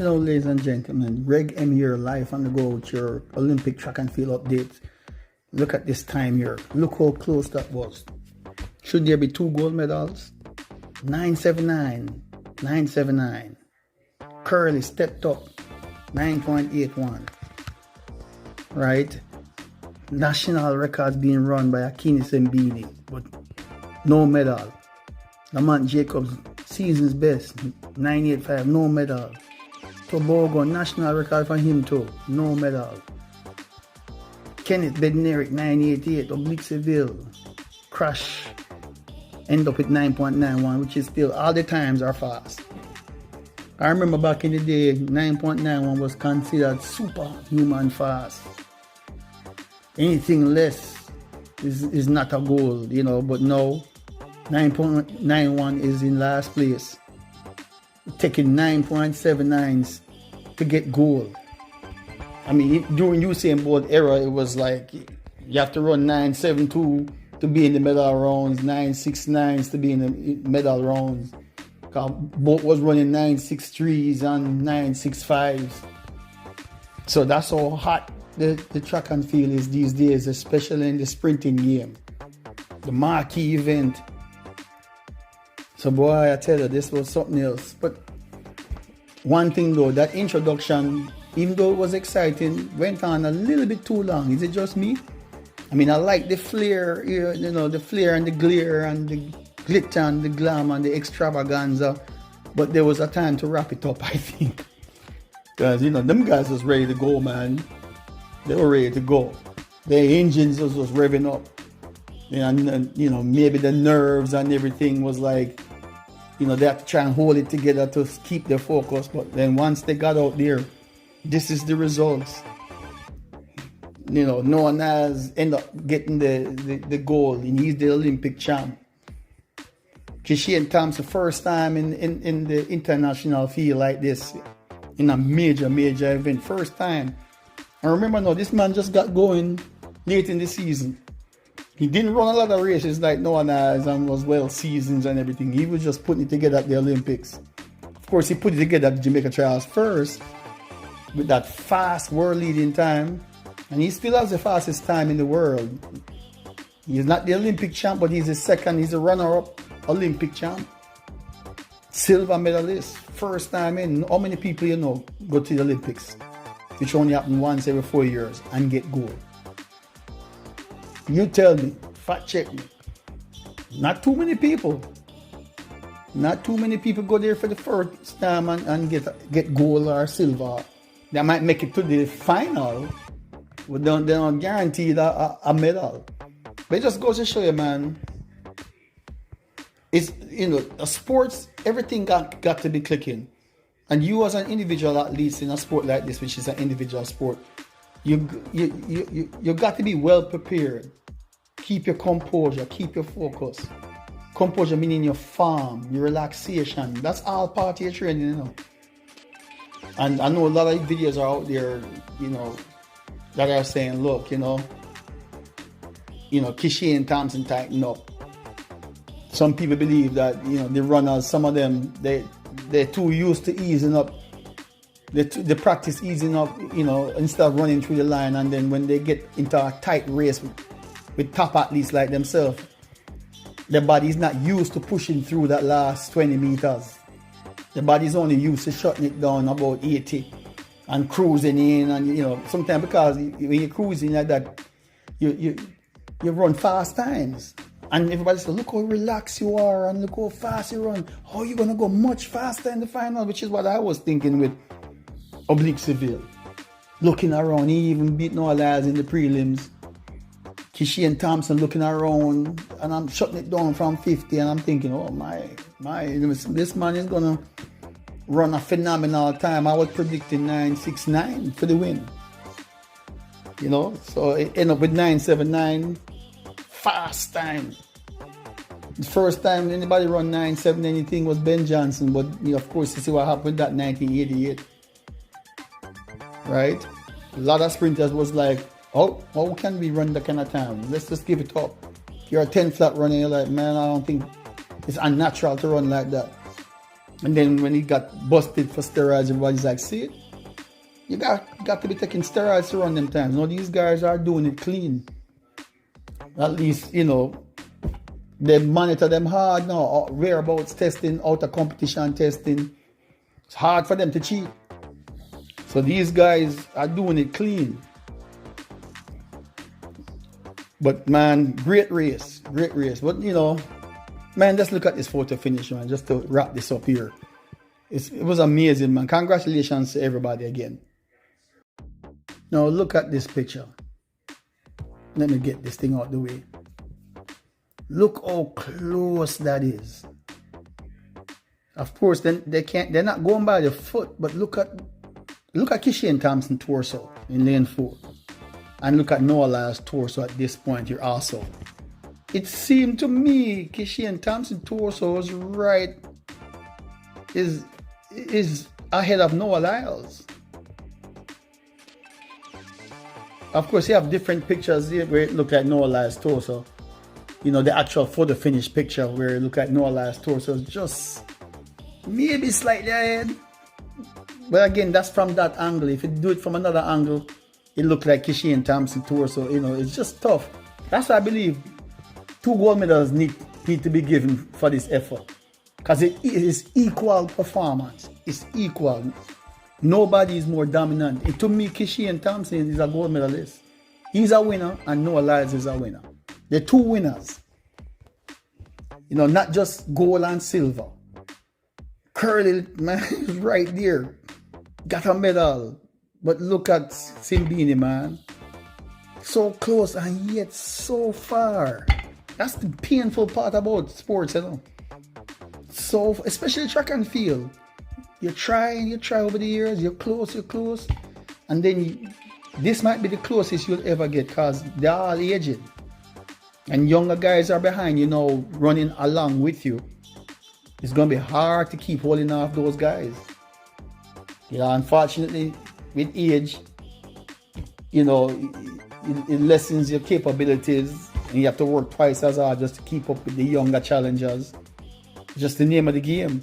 Hello, ladies and gentlemen. Reg M here, live on the go with your Olympic track and field updates. Look at this time here. Look how close that was. Should there be 2 gold medals? 9.79. 9.79. Curly stepped up. 9.81. Right? National records being run by Akini Sembini, but no medal. Lamont Jacobs, season's best. 9.85. No medal. Tobago, national record for him too. No medal. Kenneth Bednarik, 9.88. Oblique Seville. Crash. End up with 9.91, which is still, all the times are fast. I remember back in the day, 9.91 was considered superhuman fast. Anything less is not a goal, you know, but now 9.91 is in last place. Taking 9.79s to get gold. I mean, during Usain Bolt era, it was like you have to run 9.72 to be in the medal rounds, 9.69s to be in the medal rounds. Bolt was running 9.63s and 9.65s. So that's how hot the track and field is these days, especially in the sprinting game. The marquee event. So boy, I tell you, this was something else. But one thing though, that introduction, even though it was exciting, went on a little bit too long. Is it just me? I mean, I like the flair, you know, the flair and the glare and the glitter and the glam and the extravaganza. But there was a time to wrap it up, I think. Because, you know, them guys was ready to go, man. They were ready to go. Their engines was revving up. And, you know, maybe the nerves and everything was like, you know, they had to try and hold it together to keep their focus. But then once they got out there, this is the results. You know, no one has ended up getting the gold, and he's the Olympic champ. Kishian Thompson, first time in the international field like this, in a major event, first time. And remember now, this man just got going late in the season. He didn't run a lot of races like no one has and was well seasoned and everything. He was just putting it together at the Olympics. Of course, he put it together at the Jamaica Trials first with that fast world leading time. And he still has the fastest time in the world. He's not the Olympic champ, but he's he's a runner-up Olympic champ. Silver medalist, first time in. How many people you know go to the Olympics, which only happen once every 4 years, and get gold? You tell me, fact check me. Not too many people. Not too many people go there for the first time and get gold or silver. They might make it to the final, but they don't guarantee a medal. But it just goes to show you, man. It's, you know, a sports, everything got to be clicking. And you as an individual athlete in a sport like this, which is an individual sport, you got to be well prepared. Keep your composure, keep your focus. Composure meaning your form, your relaxation. That's all part of your training, you know. And I know a lot of videos are out there, you know, that are saying, look, you know, Kishian Thompson tighten up. Some people believe that, you know, the runners, some of them, they're too used to easing up. They practice easing up, you know, instead of running through the line. And then when they get into a tight race with top athletes like themselves, their body's not used to pushing through that last 20 meters. The body's only used to shutting it down about 80 and cruising in. And, you know, sometimes because when you're cruising like that, you run fast times. And everybody says, look how relaxed you are and look how fast you run. How are you going to go much faster in the final? Which is what I was thinking with Oblique Seville. Looking around, he even beat Lyles in the prelims. Kishian Thompson looking around, and I'm shutting it down from 50, and I'm thinking, oh my, this man is going to run a phenomenal time. I was predicting 9.69 for the win. You know, so it ended up with 9.79. Fast time. The first time anybody run 9.7 anything was Ben Johnson, but you know, of course, you see what happened with that 1988. Right? A lot of sprinters was like, oh, how can we run that kind of time? Let's just give it up. If you're a 10 flat running, you're like, man, I don't think it's unnatural to run like that. And then when he got busted for steroids, everybody's like, see it? You got to be taking steroids to run them times. No, these guys are doing it clean. At least, you know, they monitor them hard now. Whereabouts testing, out of competition testing. It's hard for them to cheat. So these guys are doing it clean. But man, great race. But you know, man, just look at this photo finish, man, just to wrap this up here. It was amazing, man. Congratulations to everybody again. Now look at this picture. Let me get this thing out the way. Look how close that is. Of course, then they're not going by the foot, but look at Kishian Thompson torso in lane 4. And look at Noah Lyles' torso at this point here also. It seemed to me Kishian Thompson torso is ahead of Noah Lyles. Of course, you have different pictures here where it look like Noah Lyles' torso. You know, the actual photo finish picture where it look like Noah Lyles' torso is just maybe slightly ahead. But again, that's from that angle. If you do it from another angle, it look like Kishian Thompson torso. You know, it's just tough. That's why I believe 2 gold medals need to be given for this effort. Because it is equal performance. It's equal. Nobody is more dominant. And to me, Kishian Thompson is a gold medalist. He's a winner and Noah Lyles is a winner. They're 2 winners. You know, not just gold and silver. Curly, man, is right there. Got a medal. But look at Simbini, man. So close and yet so far. That's the painful part about sports, you know. So, especially track and field. You try over the years, you're close. And then this might be the closest you'll ever get because they're all aging. And younger guys are behind, you know, running along with you. It's going to be hard to keep holding off those guys. You know, unfortunately, with age, you know, it lessens your capabilities and you have to work twice as hard just to keep up with the younger challengers. Just the name of the game.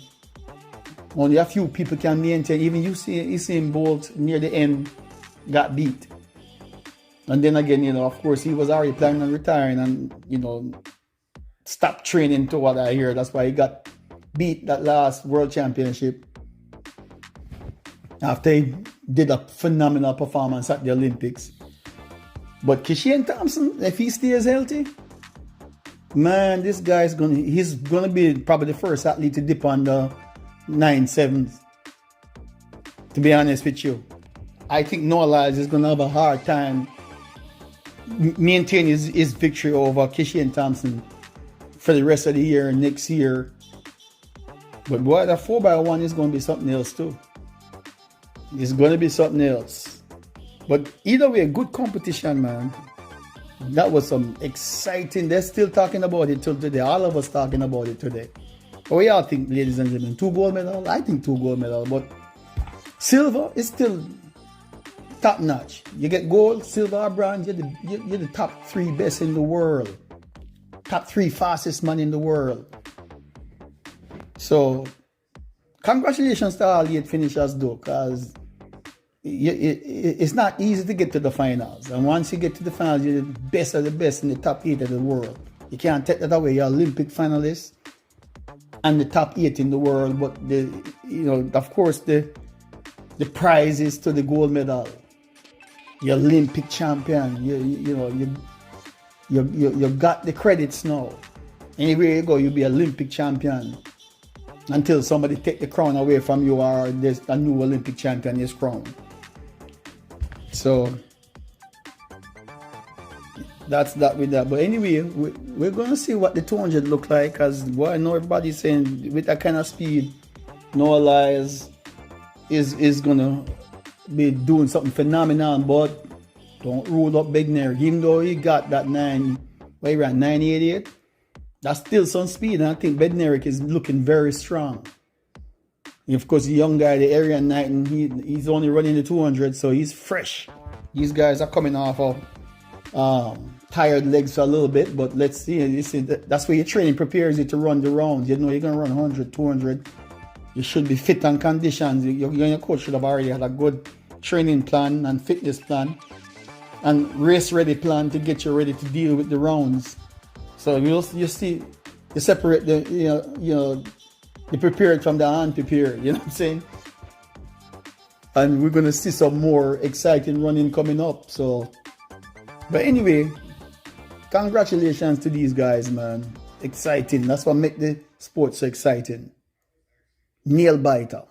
Only a few people can maintain. Even Usain Bolt near the end got beat. And then again, you know, of course, he was already planning on retiring and, you know, stopped training to what I hear. That's why he got beat that last World Championship. After he did a phenomenal performance at the Olympics. But Kishian Thompson, if he stays healthy, man, this guy's he's gonna be probably the first athlete to dip on the 9.7s. To be honest with you, I think Noah Lyles is gonna have a hard time maintaining his victory over Kishian Thompson for the rest of the year and next year. But boy, that 4x1 is gonna be something else too. It's gonna be something else. But either way, good competition, man. That was some exciting. They're still talking about it till today. All of us talking about it today. What y'all think, ladies and gentlemen? 2 gold medals? I think 2 gold medals, but silver is still top notch. You get gold, silver, or bronze. You're the top 3 best in the world. Top 3 fastest man in the world. So, congratulations to all 8 finishers, though, because it's not easy to get to the finals. And once you get to the finals, you're the best of the best in the top 8 of the world. You can't take that away. You're Olympic finalists and the top 8 in the world. But of course, the prize is to the gold medal. You're Olympic champion. You got the credits now. Anywhere you go, you'll be Olympic champion. Until somebody take the crown away from you or there's a new Olympic champion is crowned. So that's that with that. But anyway, we're going to see what the 200 look like, because I know everybody's saying with that kind of speed, Noah Lyles is going to be doing something phenomenal, but don't rule up Bednarik. Even though he got that 988, that's still some speed, and I think Bednarik is looking very strong. And of course, the young guy, the Arian Knighton, he's only running the 200, so he's fresh. These guys are coming off of tired legs a little bit, but let's see. That's where your training prepares you to run the rounds. You know you're going to run 100, 200, You should be fit and conditioned. Your coach should have already had a good training plan and fitness plan and race ready plan to get you ready to deal with the rounds. So you see, you separate the the prepared from the unprepared. You know what I'm saying? And we're gonna see some more exciting running coming up. So, but anyway, congratulations to these guys, man. Exciting. That's what makes the sport so exciting. Nail biter.